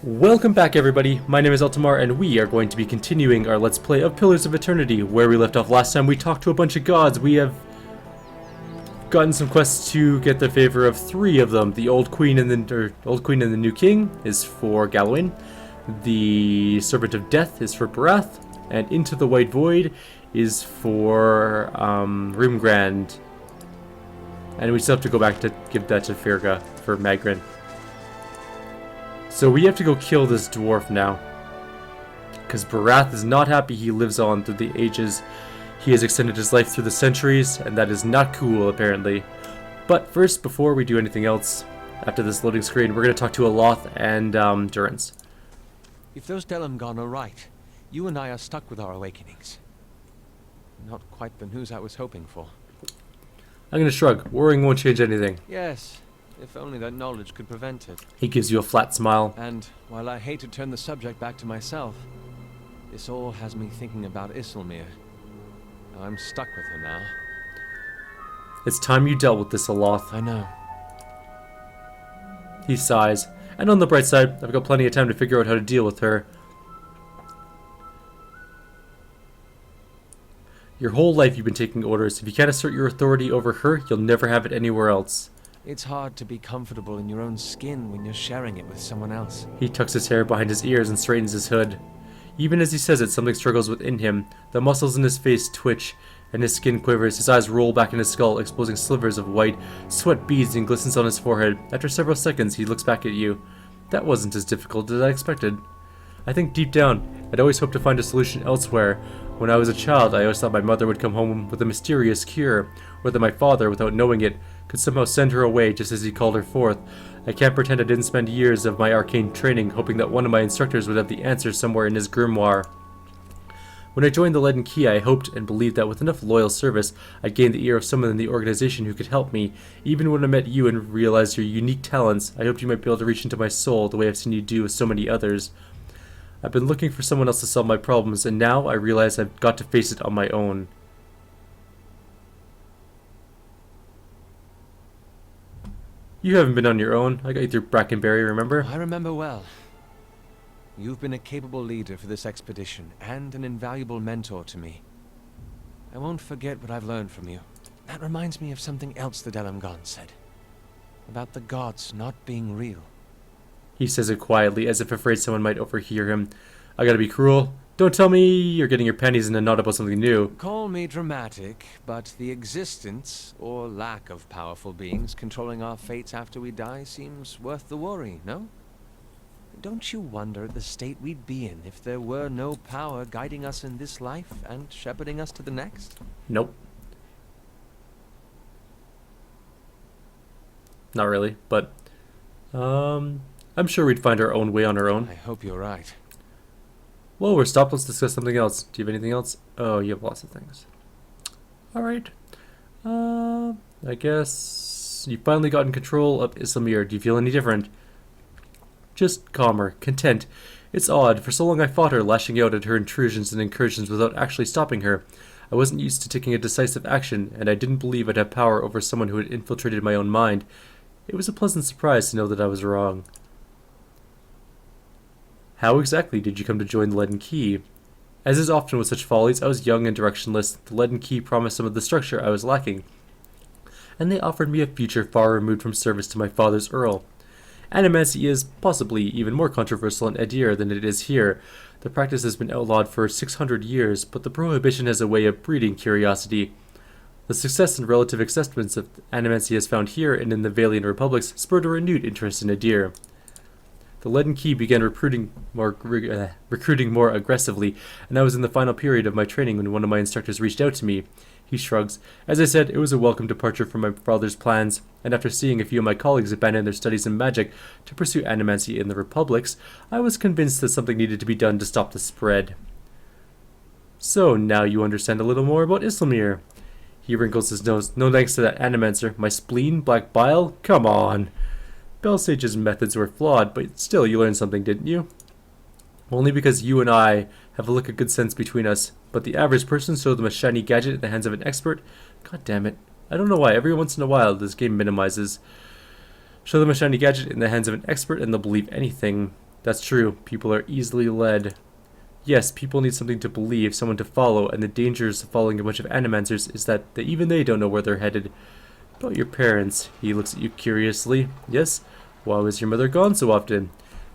Welcome back everybody, my name is Eltimar and we are going to be continuing our Let's Play of Pillars of Eternity. Where we left off last time we talked to a bunch of gods. We have gotten some quests to get the favor of 3 of them. The Old Queen and the New King is for Galawain. The Serpent of Death is for Berath. And Into the White Void is for Rimgrand. And we still have to go back to give that to Firga for Magrin. So we have to go kill this dwarf now. Because Berath is not happy he lives on through the ages. He has extended his life through the centuries, and that is not cool, apparently. But first, before we do anything else, after this loading screen, we're going to talk to Aloth and Durance. If those Delamgon are right, you and I are stuck with our awakenings. Not quite the news I was hoping for. I'm going to shrug. Worrying won't change anything. Yes. If only that knowledge could prevent it. He gives you a flat smile. And while I hate to turn the subject back to myself, this all has me thinking about Eltimar. I'm stuck with her now. It's time you dealt with this, Aloth. I know. He sighs. And on the bright side, I've got plenty of time to figure out how to deal with her. Your whole life you've been taking orders. If you can't assert your authority over her, you'll never have it anywhere else. It's hard to be comfortable in your own skin when you're sharing it with someone else. He tucks his hair behind his ears and straightens his hood. Even as he says it, something struggles within him. The muscles in his face twitch, and his skin quivers. His eyes roll back in his skull, exposing slivers of white. Sweat beads and glistens on his forehead. After several seconds, he looks back at you. That wasn't as difficult as I expected. I think deep down, I'd always hoped to find a solution elsewhere. When I was a child, I always thought my mother would come home with a mysterious cure, or that my father, without knowing it, could somehow send her away just as he called her forth. I can't pretend I didn't spend years of my arcane training hoping that one of my instructors would have the answer somewhere in his grimoire. When I joined the Leaden Key, I hoped and believed that with enough loyal service, I'd gain the ear of someone in the organization who could help me. Even when I met you and realized your unique talents, I hoped you might be able to reach into my soul the way I've seen you do with so many others. I've been looking for someone else to solve my problems, and now I realize I've got to face it on my own. You haven't been on your own. I got you through Brackenberry, remember? I remember well. You've been a capable leader for this expedition, and an invaluable mentor to me. I won't forget what I've learned from you. That reminds me of something else the Delamgon said. About the gods not being real. He says it quietly, as if afraid someone might overhear him. I gotta be cruel. Don't tell me you're getting your pennies in a knot about something new. Call me dramatic, but the existence, or lack of powerful beings controlling our fates after we die seems worth the worry, no? Don't you wonder at the state we'd be in if there were no power guiding us in this life and shepherding us to the next? Nope. Not really, but I'm sure we'd find our own way on our own. I hope you're right. Well, we're stopped. Let's discuss something else. Do you have anything else? Oh, you have lots of things. Alright. I guess you finally got in control of Eltimar. Do you feel any different? Just calmer, content. It's odd. For so long I fought her, lashing out at her intrusions and incursions without actually stopping her. I wasn't used to taking a decisive action, and I didn't believe I'd have power over someone who had infiltrated my own mind. It was a pleasant surprise to know that I was wrong. How exactly did you come to join the Leaden Key? As is often with such follies, I was young and directionless. The Leaden Key promised some of the structure I was lacking, and they offered me a future far removed from service to my father's Earl. Animancy is possibly even more controversial in Edir than it is here. The practice has been outlawed for 600 years, but the prohibition has a way of breeding curiosity. The success and relative acceptance of animancy as found here and in the Valian republics spurred a renewed interest in Edir. The Leaden Key began recruiting more aggressively, and I was in the final period of my training when one of my instructors reached out to me. He shrugs. As I said, it was a welcome departure from my father's plans, and after seeing a few of my colleagues abandon their studies in magic to pursue animancy in the republics, I was convinced that something needed to be done to stop the spread. So now you understand a little more about Eltimar. He wrinkles his nose. No thanks to that animancer. My spleen? Black bile? Come on. Belsage's methods were flawed, but still you learned something, didn't you? Only because you and I have a look of good sense between us, but the average person show them a shiny gadget in the hands of an expert. God damn it. I don't know why, every once in a while this game minimizes. Show them a shiny gadget in the hands of an expert and they'll believe anything. That's true. People are easily led. Yes, people need something to believe, someone to follow, and the dangers of following a bunch of animancers is that even they don't know where they're headed. About your parents, he looks at you curiously. Yes? Why was your mother gone so often?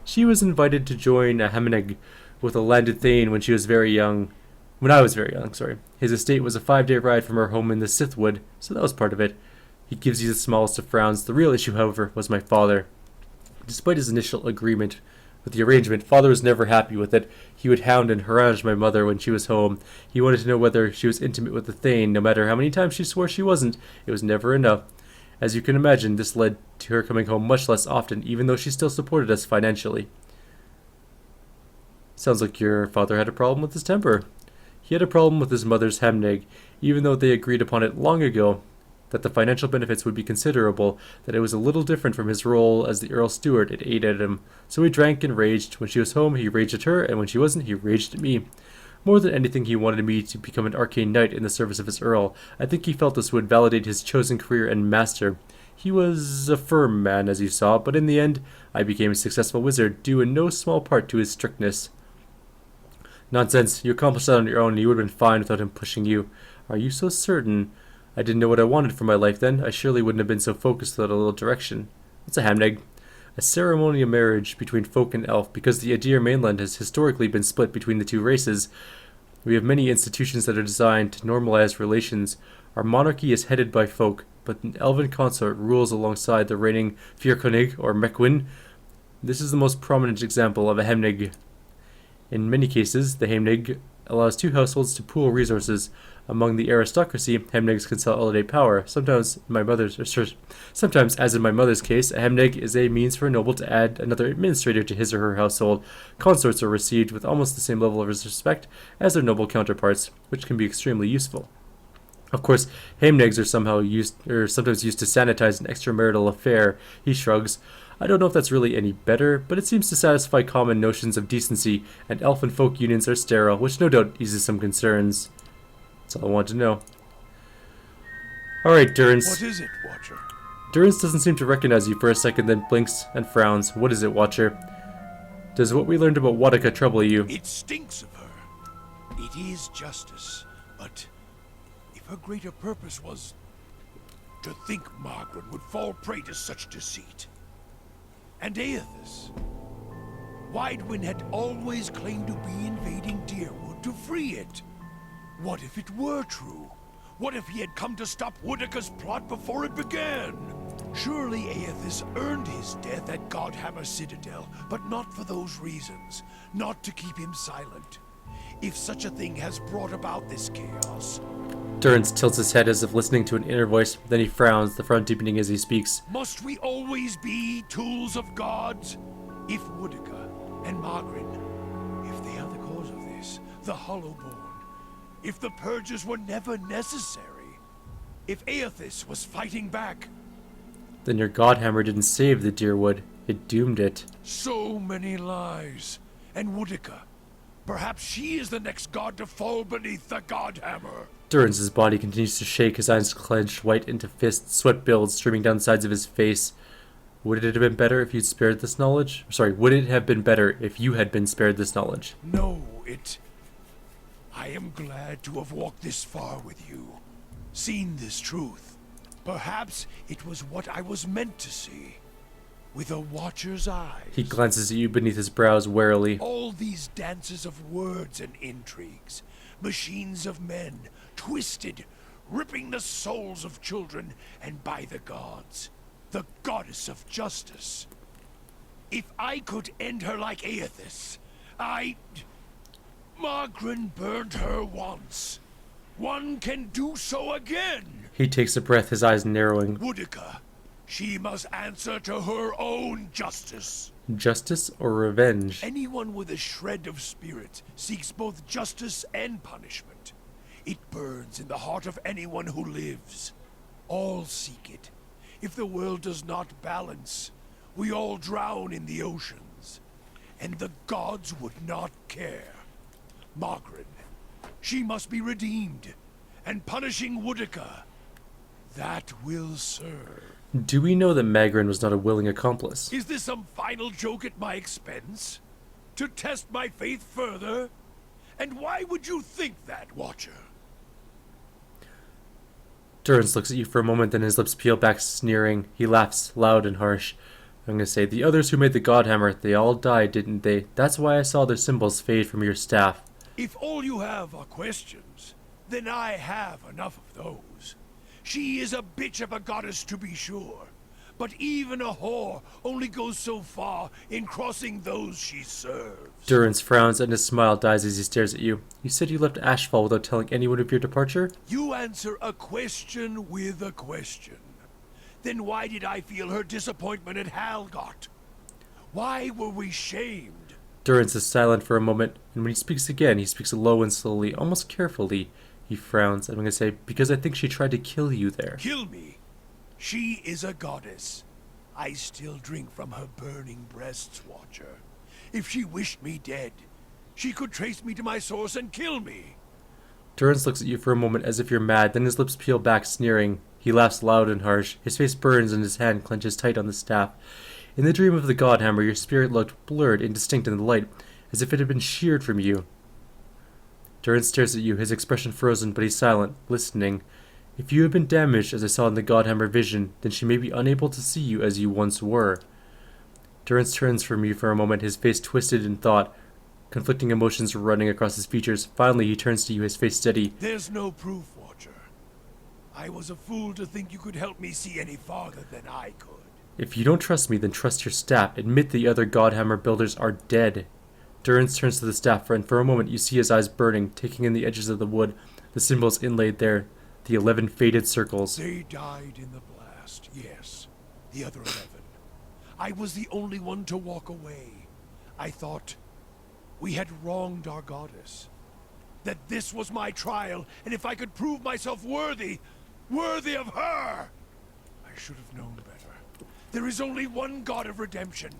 She was invited to join a Hamneg with a landed Thane when she was very young. When I was very young, sorry. His estate was a 5-day ride from our home in the Sithwood, so that was part of it. He gives you the smallest of frowns. The real issue, however, was my father. Despite his initial agreement with the arrangement, father was never happy with it. He would hound and harangue my mother when she was home. He wanted to know whether she was intimate with the Thane. No matter how many times she swore she wasn't, it was never enough. As you can imagine, this led to her coming home much less often, even though she still supported us financially. Sounds like your father had a problem with his temper. He had a problem with his mother's Hamneg, even though they agreed upon it long ago, that the financial benefits would be considerable, that it was a little different from his role as the Earl's steward. It ate at him. So he drank and raged. When she was home, he raged at her, and when she wasn't, he raged at me. More than anything, he wanted me to become an arcane knight in the service of his Earl. I think he felt this would validate his chosen career and master. He was a firm man, as you saw, but in the end, I became a successful wizard, due in no small part to his strictness. Nonsense. You accomplished that on your own, and you would have been fine without him pushing you. Are you so certain? I didn't know what I wanted for my life then. I surely wouldn't have been so focused without a little direction. What's a Hamneg? A ceremonial marriage between folk and elf, because the Adir mainland has historically been split between the two races. We have many institutions that are designed to normalize relations. Our monarchy is headed by folk, but an elven consort rules alongside the reigning Fyrkonig or Mekwin. This is the most prominent example of a Hamneg. In many cases, the Hamneg allows two households to pool resources. Among the aristocracy, Hamnegs consolidate power. Sometimes, as in my mother's case, a Hamneg is a means for a noble to add another administrator to his or her household. Consorts are received with almost the same level of respect as their noble counterparts, which can be extremely useful. Of course, Hamnegs are sometimes used to sanitize an extramarital affair. He shrugs. I don't know if that's really any better, but it seems to satisfy common notions of decency, and elf and folk unions are sterile, which no doubt eases some concerns. That's all I want to know. Alright, Durance. What is it, Watcher? Durance doesn't seem to recognize you for a second, then blinks and frowns. What is it, Watcher? Does what we learned about Wadika trouble you? It stinks of her. It is justice, but if her greater purpose was to think Margaret would fall prey to such deceit. And Aethys. Widewind had always claimed to be invading Deerwood to free it. What if it were true? What if he had come to stop Woodika's plot before it began? Surely Aethys earned his death at Godhammer Citadel, but not for those reasons. Not to keep him silent. If such a thing has brought about this chaos... Durance tilts his head as if listening to an inner voice, then he frowns, the frown deepening as he speaks. Must we always be tools of gods? If Woodika and Margaret, if they are the cause of this, the Hollowborn, if the purges were never necessary, if Aethys was fighting back... Then your Godhammer didn't save the Deerwood, it doomed it. So many lies. And Woodika, perhaps she is the next god to fall beneath the Godhammer. Durance's body continues to shake, his eyes clenched white into fists, sweat builds streaming down the sides of his face. Would it have been better if you'd spared this knowledge? Would it have been better if you had been spared this knowledge? No, I am glad to have walked this far with you, seen this truth. Perhaps it was what I was meant to see, with a watcher's eyes. He glances at you beneath his brows warily. All these dances of words and intrigues, machines of men, twisted, ripping the souls of children, and by the gods, the goddess of justice. If I could end her like Aethys, Margaret burned her once. One can do so again. He takes a breath, his eyes narrowing. Woodika, she must answer to her own justice. Justice or revenge? Anyone with a shred of spirit seeks both justice and punishment. It burns in the heart of anyone who lives. All seek it. If the world does not balance, we all drown in the oceans. And the gods would not care. Margaret, she must be redeemed. And punishing Woodika, that will serve. Do we know that Magrin was not a willing accomplice? Is this some final joke at my expense? To test my faith further? And why would you think that, Watcher? Durance looks at you for a moment, then his lips peel back, sneering. He laughs, loud and harsh. I'm gonna say, the others who made the Godhammer, they all died, didn't they? That's why I saw their symbols fade from your staff. If all you have are questions, then I have enough of those. She is a bitch of a goddess, to be sure. But even a whore only goes so far in crossing those she serves. Durance frowns and his smile dies as he stares at you. You said you left Ashfall without telling anyone of your departure? You answer a question with a question. Then why did I feel her disappointment at Halgot? Why were we shamed? Durance is silent for a moment, and when he speaks again, he speaks low and slowly, almost carefully. He frowns, and I'm going to say, because I think she tried to kill you there. Kill me? She is a goddess. I still drink from her burning breasts, Watcher. If she wished me dead, she could trace me to my source and kill me. Durance looks at you for a moment as if you're mad, then his lips peel back, sneering. He laughs loud and harsh. His face burns and his hand clenches tight on the staff. In the dream of the Godhammer, your spirit looked blurred, indistinct in the light, as if it had been sheared from you. Durance stares at you, his expression frozen, but he's silent, listening. If you have been damaged, as I saw in the Godhammer vision, then she may be unable to see you as you once were. Durance turns from you for a moment, his face twisted in thought, conflicting emotions running across his features. Finally, he turns to you, his face steady. There's no proof, Watcher. I was a fool to think you could help me see any farther than I could. If you don't trust me, then trust your staff. Admit the other Godhammer builders are dead. Durance turns to the staff, and for a moment you see his eyes burning, taking in the edges of the wood, the symbols inlaid there, the 11 faded circles. They died in the blast, yes. The other 11. I was the only one to walk away. I thought we had wronged our goddess. That this was my trial, and if I could prove myself worthy of her, I should have known better. There is only one God of redemption,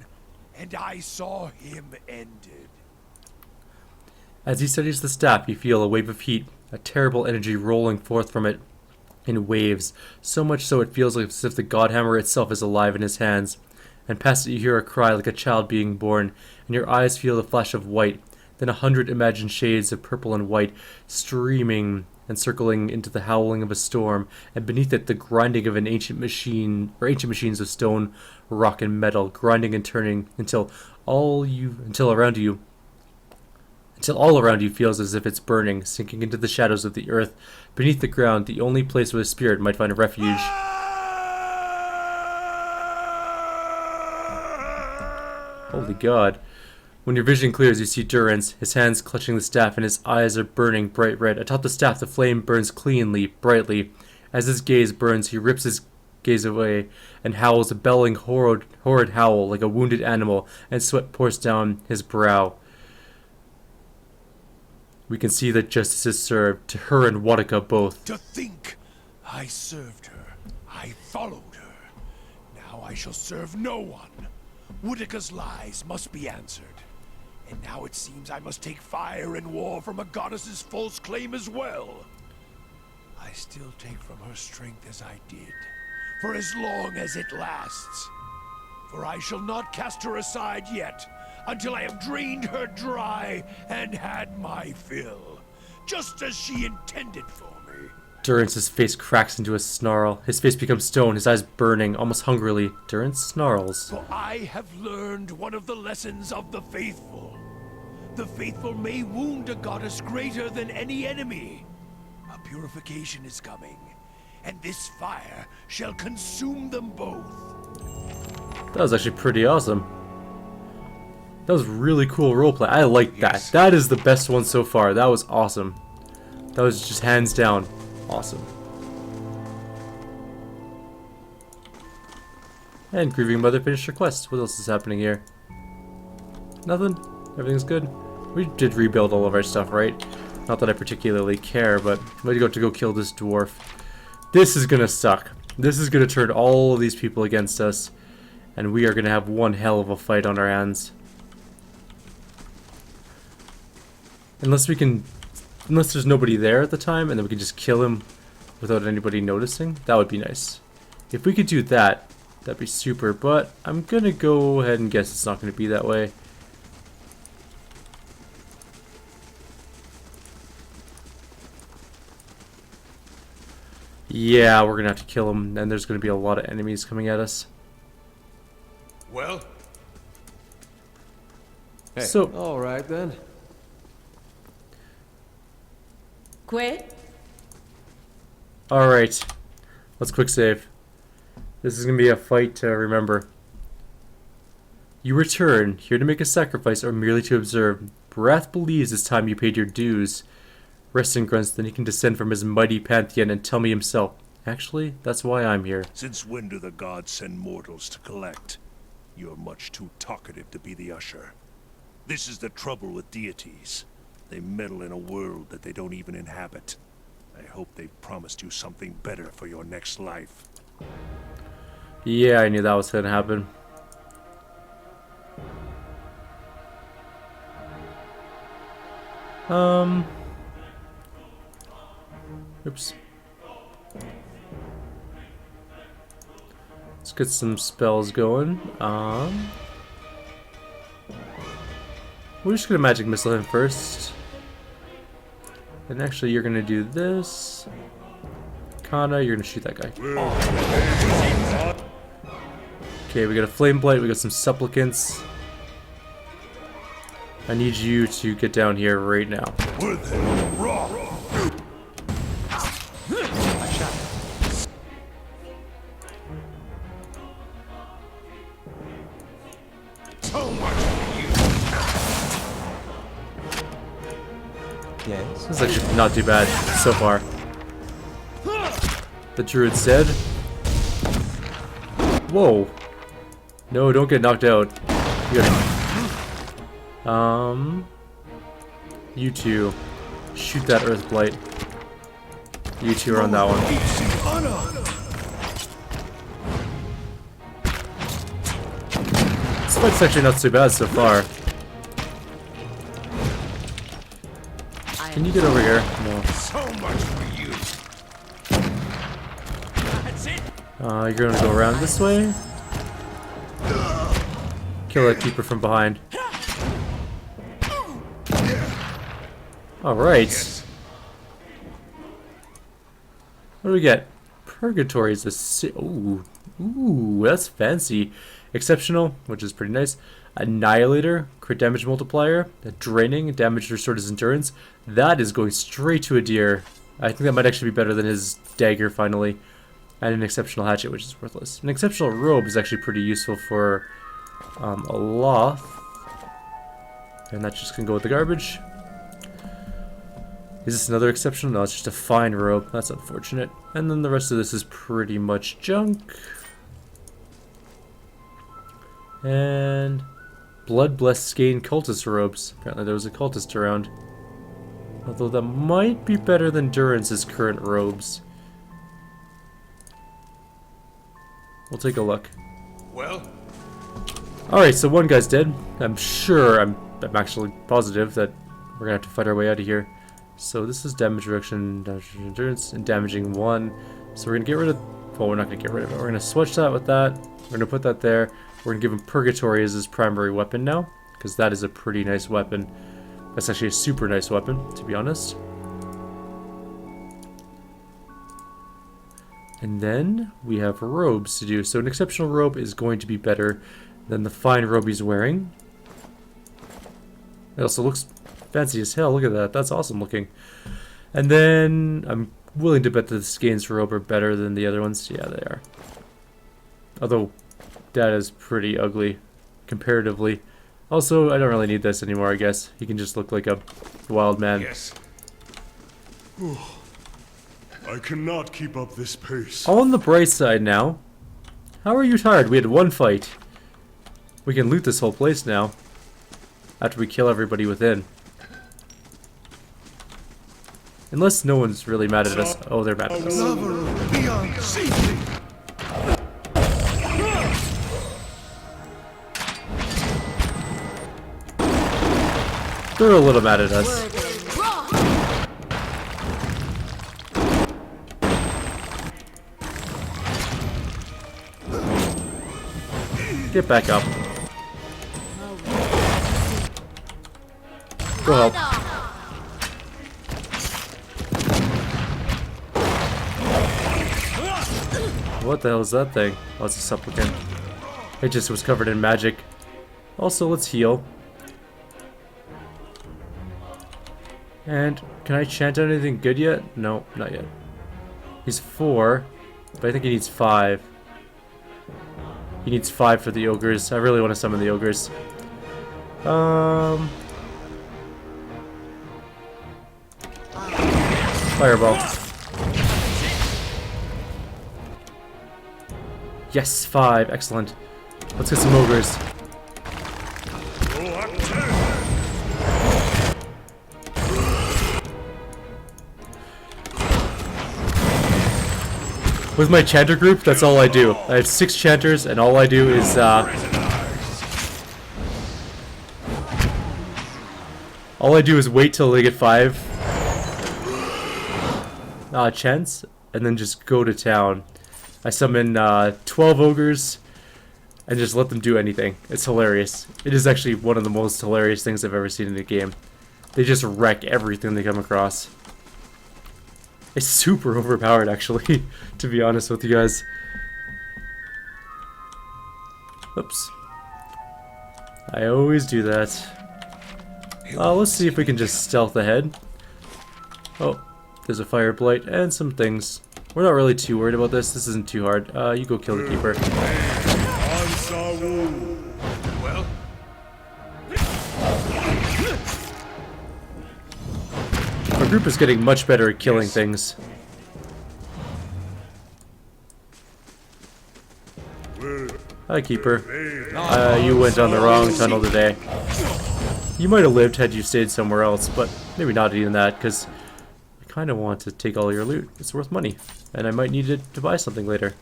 and I saw him ended. As he studies the staff, you feel a wave of heat, a terrible energy rolling forth from it in waves, so much so it feels as if the Godhammer itself is alive in his hands. And past it you hear a cry like a child being born, and your eyes feel the flash of white, then 100 imagined shades of purple and white, streaming and circling into the howling of a storm, and beneath it the grinding of an ancient machines of stone, rock, and metal, grinding and turning until all around you feels as if it's burning, sinking into the shadows of the earth, beneath the ground, the only place where a spirit might find a refuge. Holy God. When your vision clears, you see Durance, his hands clutching the staff, and his eyes are burning bright red. Atop the staff, the flame burns cleanly, brightly. As his gaze burns, he rips his gaze away and howls a bellowing, horrid howl like a wounded animal, and sweat pours down his brow. We can see that justice is served, to her and Wadika both. To think I served her, I followed her. Now I shall serve no one. Woodika's lies must be answered. And now it seems I must take fire and war from a goddess's false claim as well. I still take from her strength as I did, for as long as it lasts. For I shall not cast her aside yet, until I have drained her dry and had my fill, just as she intended for me. Durance's face cracks into a snarl. His face becomes stone, his eyes burning, almost hungrily. Durance snarls. For I have learned one of the lessons of the faithful. The faithful may wound a goddess greater than any enemy. A purification is coming, and this fire shall consume them both. That was actually pretty awesome. That was really cool roleplay. I like that. That is the best one so far. That was awesome. That was just hands down awesome. And Grieving Mother finished her quest. What else is happening here? Nothing? Everything's good? We did rebuild all of our stuff, right? Not that I particularly care, but we got to go kill this dwarf. This is gonna suck. This is gonna turn all of these people against us. And we are gonna have one hell of a fight on our hands. Unless there's nobody there at the time, and then we can just kill him without anybody noticing. That would be nice. If we could do that, that'd be super, but I'm gonna go ahead and guess it's not gonna be that way. Yeah, we're gonna have to kill him, and there's gonna be a lot of enemies coming at us. Well, Hey, So- all right then. Quit. Alright. Let's quick save. This is gonna be a fight to remember. You return, here to make a sacrifice or merely to observe. Berath believes it's time you paid your dues. Resting grunts, then he can descend from his mighty pantheon and tell me himself. Actually, that's why I'm here. since when do the gods send mortals to collect? You're much too talkative to be the usher. This is the trouble with deities. They meddle in a world that they don't even inhabit. I hope they've promised you something better for your next life. Yeah, I knew that was gonna happen. Oops. Let's get some spells going. We're just gonna magic missile him first. And actually, you're gonna do this. Kana, you're gonna shoot that guy. Okay, we got a flame blight. We got some supplicants. I need you to get down here right now. We're there. Raw. So much for you. Yes. This is actually not too bad so far. The druid's dead. Whoa. No, don't get knocked out. You gotta... You two. Shoot that earth blight. You two are on that one. This fight's actually not too bad so far. Can you get over here? No. So much for you. That's it. You're gonna go around this way. Kill that keeper from behind. Alright. What do we get? Purgatory is a ooh, that's fancy. Exceptional, which is pretty nice. Annihilator, crit damage multiplier. Draining, damage restored his endurance. That is going straight to a deer. I think that might actually be better than his dagger finally. And an exceptional hatchet, which is worthless. An exceptional robe is actually pretty useful for a loth. And that's just gonna go with the garbage. Is this another exceptional? No, it's just a fine robe. That's unfortunate. And then the rest of this is pretty much junk. And Blood Blessed Skein cultist robes. Apparently there was a cultist around. Although that might be better than Durance's current robes. We'll take a look. Well, Alright, so one guy's dead. I'm sure, I'm actually positive that we're gonna have to fight our way out of here. So this is damage reduction, damage endurance, and damaging 1. So we're gonna get rid of, well, we're not gonna get rid of it. We're gonna switch that with that. We're gonna put that there. We're gonna give him Purgatory as his primary weapon now, because that is a pretty nice weapon. That's actually a super nice weapon, to be honest. And then we have robes to do. So an exceptional robe is going to be better than the fine robe he's wearing. It also looks fancy as hell. Look at that. That's awesome looking. And then I'm willing to bet that the Skeins robe are better than the other ones. Yeah, they are. Although that is pretty ugly comparatively. Also, I don't really need this anymore, I guess. He can just look like a wild man. yes. I cannot keep up this pace. On the bright side now. How are you tired? We had one fight. We can loot this whole place now. After we kill everybody within. Unless no one's really mad at us. Oh, they're mad at us. Beyond safety. They're a little mad at us. Get back up. Go help. What the hell is that thing? Oh, it's a supplicant. It just was covered in magic. Also, let's heal. And can I chant out anything good yet? No, not yet. He's 4, but I think he needs 5. He needs 5 for the ogres. I really want to summon the ogres. Fireball. Yes, 5. Excellent. Let's get some ogres. With my chanter group, that's all I do. I have 6 chanters, and all I do is, all I do is wait till they get 5 chants, and then just go to town. I summon 12 ogres, and just let them do anything. It's hilarious. It is actually one of the most hilarious things I've ever seen in a game. They just wreck everything they come across. It's super overpowered, actually, to be honest with you guys. Oops. I always do that. Let's see if we can just stealth ahead. Oh, there's a fire blight and some things. We're not really too worried about this. This isn't too hard. You go kill the keeper. Well, Our group is getting much better at killing things. Hi, keeper. You went down the wrong tunnel today. You might have lived had you stayed somewhere else, but maybe not even that, because I kind of want to take all your loot. It's worth money, and I might need it to buy something later.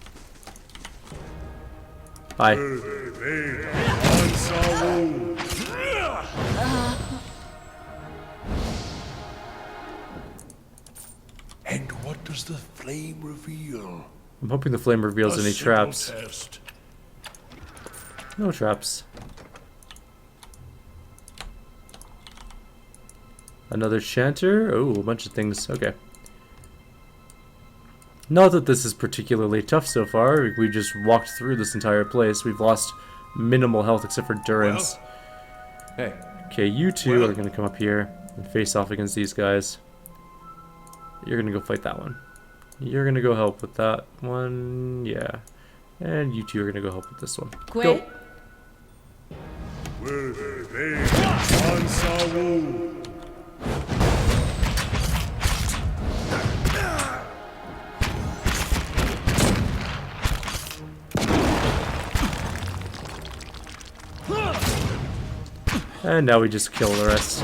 Hi. and what does the flame reveal? I'm hoping the flame reveals any traps. Test. No traps. Another chanter? Oh, a bunch of things. Okay. Not that this is particularly tough so far. We just walked through this entire place. We've lost minimal health except for Durance. Hey. Okay, you two are going to come up here and face off against these guys. You're going to go fight that one. You're going to go help with that one. Yeah. And you two are going to go help with this one. Go. And now we just kill the rest.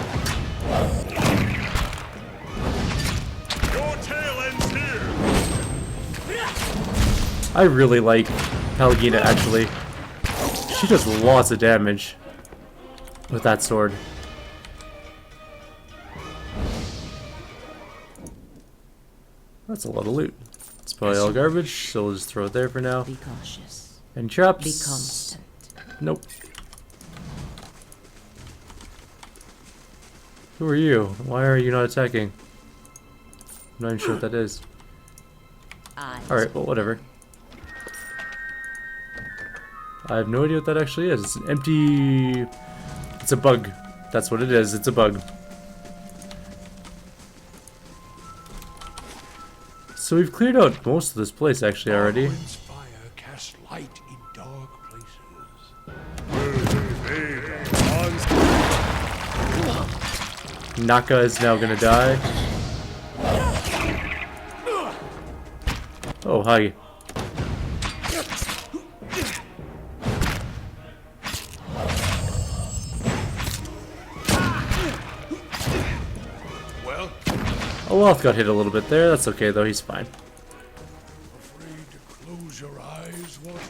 Your tail ends here. I really like Pallegina, actually. She does lots of damage with that sword. That's a lot of loot. It's probably all garbage, so we'll just throw it there for now. Be cautious. And traps. Be constant. Nope. Who are you? Why are you not attacking? I'm not even sure what that is. Alright, well, whatever. I have no idea what that actually is. It's an empty... It's a bug. That's what it is. It's a bug. So we've cleared out most of this place actually already. Darwin's fire casts light in dark places. Naka is now gonna die. Oh, hi. Well, Oh, Wolf got hit a little bit there. That's okay though, he's fine. afraid to close your eyes, Walter?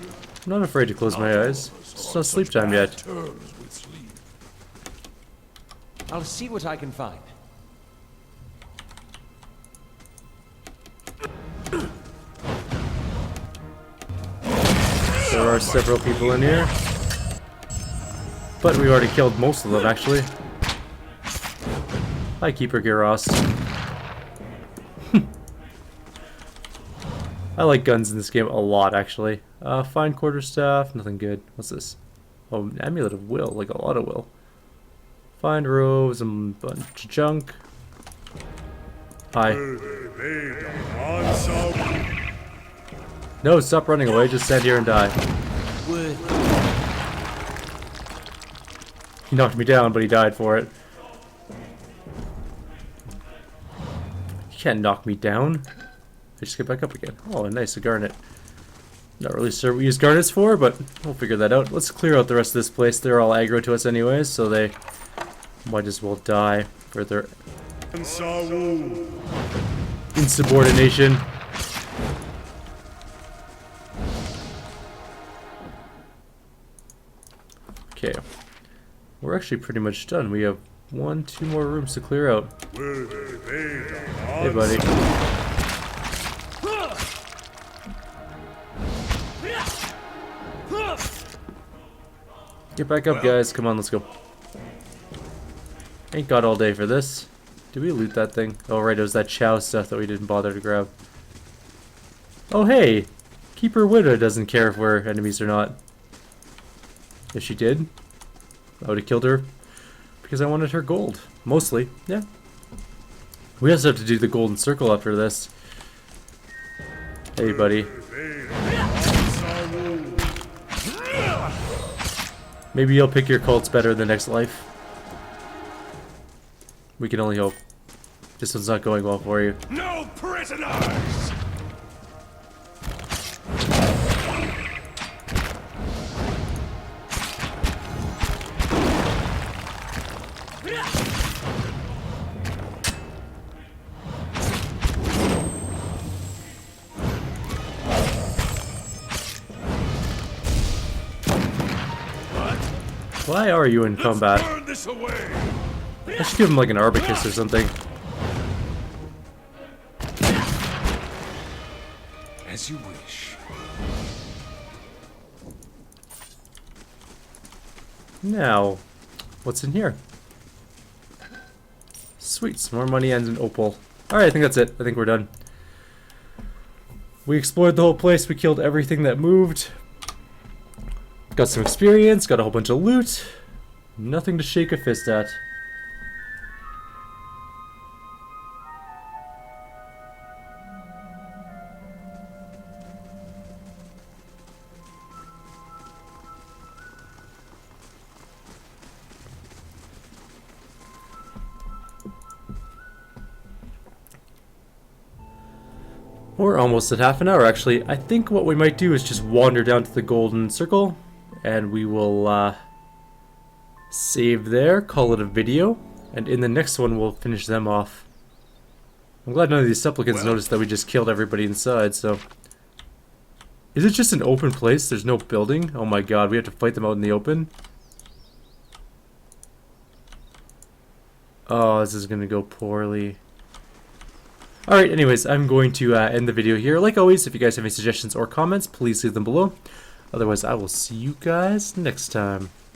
I'm not afraid to close my eyes. It's not sleep time yet. Terms with sleep. I'll see what I can find. There are several people in here. But we already killed most of them actually. Hi, Keeper Gyros. I like guns in this game a lot, actually. Fine quarterstaff, nothing good. What's this? Oh, an amulet of will, like a lot of will. Find robes, a bunch of junk. Hi. No, stop running away, just stand here and die. He knocked me down, but he died for it. You can't knock me down. I just get back up again. Oh, nice, a garnet. Not really sure what we use garnets for, but we'll figure that out. Let's clear out the rest of this place. They're all aggro to us anyways, so they might as well die for their insubordination. Okay. We're actually pretty much done. We have 2 more rooms to clear out. Hey, buddy. Get back up, guys. Come on, let's go. Ain't got all day for this. Did we loot that thing? Oh, right, it was that chow stuff that we didn't bother to grab. Oh, hey! Keeper Widow doesn't care if we're enemies or not. If she did, I would have killed her because I wanted her gold. Mostly, yeah. We also have to do the golden circle after this. Hey, buddy. Maybe you'll pick your cults better in the next life. We can only hope. This one's not going well for you. No prisoners! Why are you in combat? Burn this away! I should give him like an Arbicus or something. As you wish. Now, what's in here? Sweet, some more money and an opal. Alright, I think that's it. I think we're done. We explored the whole place. We killed everything that moved. Got some experience, got a whole bunch of loot. Nothing to shake a fist at. We're almost at half an hour, actually. I think what we might do is just wander down to the golden circle, and we will save there, call it a video, and in the next one we'll finish them off. I'm glad none of these supplicants noticed that we just killed everybody inside, so... Is it just an open place? There's no building? Oh my god, we have to fight them out in the open? Oh, this is gonna go poorly. Alright, anyways, I'm going to end the video here. Like always, if you guys have any suggestions or comments, please leave them below. Otherwise, I will see you guys next time.